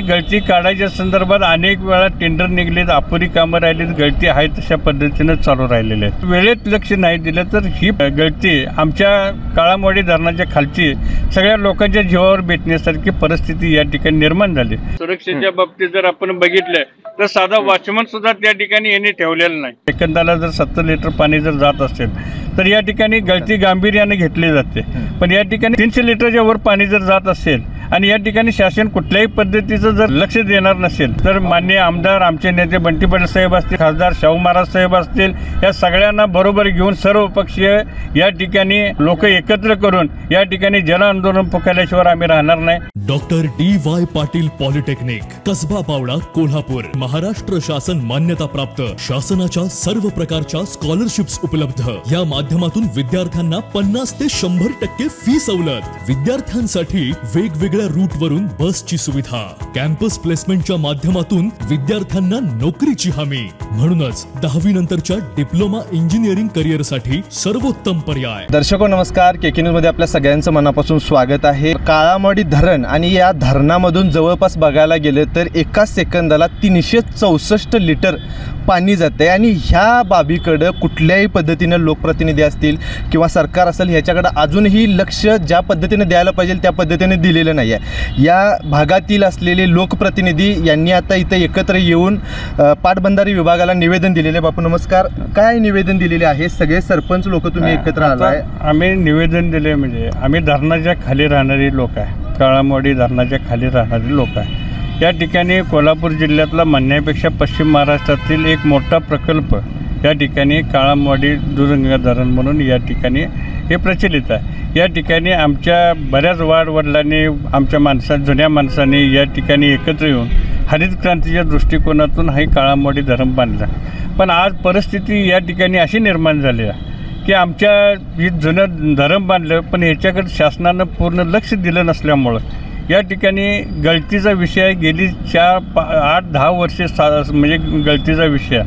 गळती काढायच्या संदर्भात अनेक वेळा टेंडर निघलेत, अपुरी कामं राहिलीत, गळती आहे तशा पद्धतीनं चालू राहिलेल्या आहेत. वेळेत लक्ष नाही दिलं तर ही गळती आमच्या काळामवाडी धरणाच्या खालची सगळ्या लोकांच्या जीवावर बेतण्यासारखी परिस्थिती या ठिकाणी निर्माण झाली. सुरक्षेच्या बाबतीत जर आपण बघितलं तर साधा वॉचमन सुद्धा त्या ठिकाणी यांनी ठेवलेलं नाही. सेकंदाला जर 70 लिटर पाणी जर जात असेल तर या ठिकाणी गळती गांभीर्याने घेतली जाते. पण या ठिकाणी 300 लिटरच्या वर पाणी जर जात असेल आणि या ठिकाणी शासन कुठल्याही पद्धतीचं जर लक्ष देणार नसेल तर माननीय आमदार, आमचे नेते बंटी पाटील साहेब असतील, खासदार शाहू महाराज साहेब असतील, या सगळ्यांना बरोबर घेऊन सर्वपक्षीय या ठिकाणी लोक एकत्र करून या ठिकाणी जन आंदोलन पुकारल्याशिवाय आम्ही राहणार नाही. Doctor DY Patil polytechnic, Kasba Bavda, Kolhapur. Maharashtra शासन मान्यता प्राप्त, शासनाच्या सर्व प्रकारच्या स्कॉलरशिप्स उपलब्ध. या माध्यमातून विद्यार्थ्यांना 50 ते 100% फी सवलत. विद्यार्थ्यांसाठी वेगवेगळ्या रूट वरून बसची सुविधा. कॅम्पस प्लेसमेंटच्या माध्यमातून विद्यार्थ्यांना नोकरीची हमी. म्हणूनच 10वी नंतरच्या डिप्लोमा इंजिनिअरिंग करिअर साठी सर्वोत्तम पर्याय. दर्शको नमस्कार, केके न्यूज मध्ये आपल्या सगळ्यांचं मनापासून स्वागत आहे. काळामवाडी धरण आणि या धरणामधून जवळपास बघायला गेले तर एका सेकंदाला 364 लिटर पाणी जाते आणि ह्या बाबीकडे कुठल्याही पद्धतीने लोकप्रतिनिधी असतील किंवा सरकार असेल ह्याच्याकडे अजूनही लक्ष ज्या पद्धतीने द्यायला पाहिजे त्या पद्धतीने दिलेलं नाही आहे. या भागातील असलेले लोकप्रतिनिधी यांनी आता इथे एकत्र येऊन पाटबंधारे विभागाला निवेदन दिलेले. बापू नमस्कार, काय निवेदन दिलेले आहे? सगळे सरपंच लोक तुम्ही एकत्र आलाय. आम्ही निवेदन दिले म्हणजे आम्ही धरणाच्या खाली राहणारी लोक आहे, काळामवाडी धरणाच्या खाली राहणारी लोक आहे. या ठिकाणी कोल्हापूर जिल्ह्यातला म्हणण्यापेक्षा पश्चिम महाराष्ट्रातील एक मोठा प्रकल्प या ठिकाणी काळामवाडी दुधगंगा धरण म्हणून या ठिकाणी हे प्रचलित आहे. या ठिकाणी आमच्या बऱ्याच वाडवडिलांनी, आमच्या जुन्या माणसांनी या ठिकाणी एकत्र येऊन हरित क्रांतीच्या दृष्टिकोनातून हे काळामवाडी धरण बांधलं. पण आज परिस्थिती या ठिकाणी अशी निर्माण झाली आहे की आमच्या ही जुनं धरण बांधलं पण ह्याच्याकडे शासनानं पूर्ण लक्ष दिलं नसल्यामुळं या ठिकाणी गळतीचा विषय गेली 8-10 वर्षे म्हणजे गळतीचा विषय.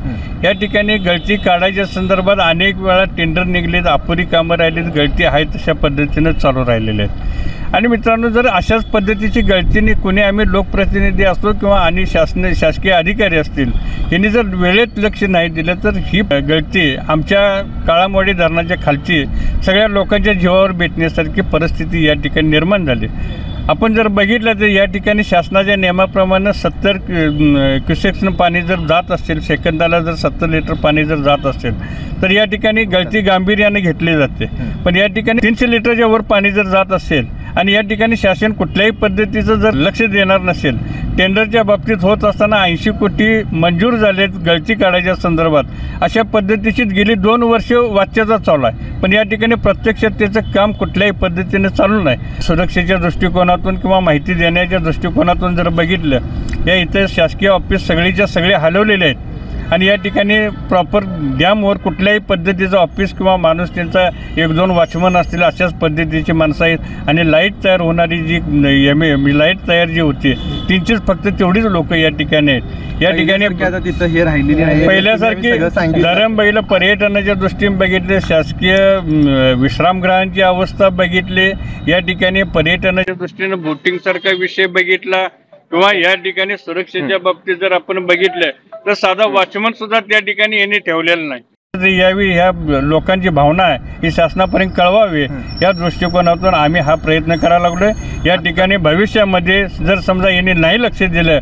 या ठिकाणी गळती काढायच्या संदर्भात अनेक वेळा टेंडर निघलेत, अपुरी कामं राहिलीत, गळती आहे तशा पद्धतीनं चालू राहिलेल्या आहेत. आणि मित्रांनो, जर अशाच पद्धतीची गळतीने कोणी आम्ही लोकप्रतिनिधी असलो किंवा आणि शासकीय अधिकारी असतील यांनी जर वेळेत लक्ष नाही दिलं तर ही गळती आमच्या काळामवाडी धरणाच्या खालची सगळ्या लोकांच्या जीवावर बेतण्यासारखी परिस्थिती या ठिकाणी निर्माण झाली. आपण जर बघितलं तर या ठिकाणी शासनाच्या नियमाप्रमाणे 70 क्युसेक्सनं पाणी जर जात असेल, सेकंदाला जर 70 लिटर पाणी जर जात असेल तर या ठिकाणी गळती गांभीर्याने घेतली जाते. पण या ठिकाणी 300 लिटरच्या वर पाणी जर जात असेल आणि या ठिकाणी शासन कुठल्याही पद्धतीचं जर लक्ष देणार नसेल, टेंडरच्या बाबतीत होत असताना 80 कोटी मंजूर झालेत गळती काढायच्या संदर्भात, अशा पद्धतीची गेली 2 वर्ष वाच्यता चालू आहे. पण या ठिकाणी प्रत्यक्षात त्याचं काम कुठल्याही पद्धतीने चालू नाही. सुरक्षेच्या दृष्टिकोनातून किंवा माहिती देण्याच्या दृष्टिकोनातून जर बघितलं, या इथे शासकीय ऑफिस सगळीच्या सगळे हलवलेले आहेत आणि या ठिकाणी प्रॉपर डॅमवर कुठल्याही पद्धतीचं ऑफिस किंवा माणूस त्यांचा 1-2 वॉचमन असतील अशाच पद्धतीची माणसं आहेत. आणि लाईट तयार होणारी जी लाईट तयार जी होती त्यांचीच फक्त तेवढीच लोक या ठिकाणी आहेत. या ठिकाणी तिथं हे राहिलेली आहे पहिल्यासारखी धरण बघितलं, पर्यटनाच्या दृष्टीने बघितले, शासकीय विश्रामगृहांची अवस्था बघितली, या ठिकाणी पर्यटनाच्या दृष्टीने बोटिंगसारखा विषय बघितला किंवा या ठिकाणी सुरक्षेच्या बाबतीत जर आपण बघितलं तर साधा वॉचमन सुद्धा त्या ठिकाणी यांनी ठेवलेलं नाही. यावेळी ह्या लोकांची भावना आहे ही शासनापर्यंत कळवावी या दृष्टिकोनातून आम्ही हा प्रयत्न करायला लागलोय. या ठिकाणी भविष्यामध्ये जर समजा यांनी नाही लक्ष दिलं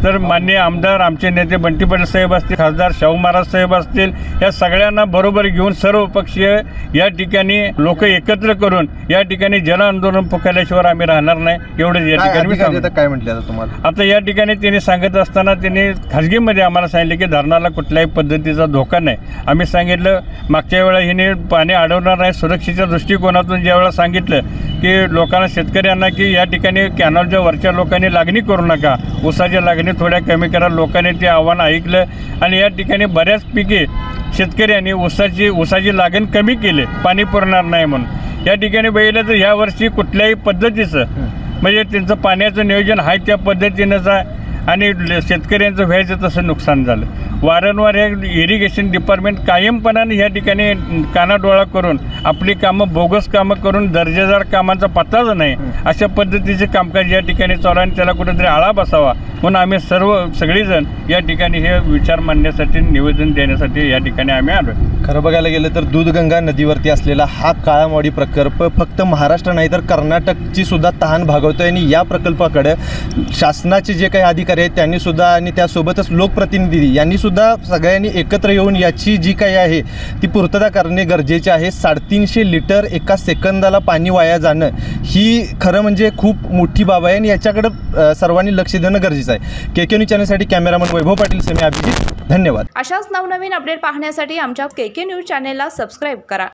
तर माननीय आमदार, आमचे नेते बंटी पाटील साहेब असतील, खासदार शाहू महाराज साहेब असतील, या सगळ्यांना बरोबर घेऊन सर्वपक्षीय या ठिकाणी लोक एकत्र करून या ठिकाणी जन आंदोलन पुकारल्याशिवाय आम्ही राहणार नाही. एवढंच या ठिकाणी काय म्हटलं तुम्हाला. आता या ठिकाणी त्यांनी सांगत असताना त्यांनी खाजगीमध्ये आम्हाला सांगितलं की धरणाला कुठल्याही पद्धतीचा धोका नाही. आम्ही सांगितलं मागच्या वेळा हिने पाणी अडवणार नाही. सुरक्षेच्या दृष्टिकोनातून ज्यावेळेला सांगितलं की लोकांना, शेतकऱ्यांना की या ठिकाणी कॅनॉलच्या वरच्या लोकांनी लागणी करू नका, ऊसाच्या लागणी थोड्या कमी करा, लोकांनी ते आव्हान ऐकलं आणि या ठिकाणी बऱ्याच पिके शेतकऱ्यांनी ऊसाची लागण कमी केली पाणी पुरणार नाही म्हणून. या ठिकाणी बघितलं तर यावर्षी कुठल्याही पद्धतीचं म्हणजे त्यांचं पाण्याचं नियोजन आहे त्या पद्धतीनंच आहे आणि शेतकऱ्यांचं व्हायचं तसं नुकसान झालं. वारंवार हे इरिगेशन डिपार्टमेंट कायमपणाने ह्या ठिकाणी कानाडोळा करून आपली कामं बोगस कामं करून दर्जेदार कामांचा पत्ताच नाही अशा पद्धतीचे कामकाज या ठिकाणी चालू आहे आणि त्याला कुठेतरी आळा बसावा म्हणून आम्ही सगळीजण या ठिकाणी हे विचार मांडण्यासाठी निवेदन देण्यासाठी या ठिकाणी आम्ही आलो. खरं बघायला गेलं तर दूधगंगा नदीवरती असलेला हा काळामवाडी प्रकल्प फक्त महाराष्ट्र नाही तर कर्नाटकची सुद्धा तहान भागवतोय आणि या प्रकल्पाकडे शासनाचे जे काही अधिकारी आहेत त्यांनी सुद्धा आणि त्यासोबतच लोकप्रतिनिधी यांनी सुद्धा सगळ्यांनी एकत्र येऊन याची जी काही आहे ती पूर्तता करणे गरजेचे आहे. 350 लिटर एका सेकंदाला पाणी वाया जाणं ही खरं म्हणजे खूप मोठी बाब आहे आणि याच्याकडे सर्वांनी लक्ष देणं गरजेचं आहे. KK न्यूज चॅनलसाठी कॅमेरामन वैभव पाटील सेमी अभिजित. धन्यवाद. अशाच नवनवीन अपडेट पाहण्यासाठी आमच्या KK न्यूज चॅनेलला सबस्क्राईब करा.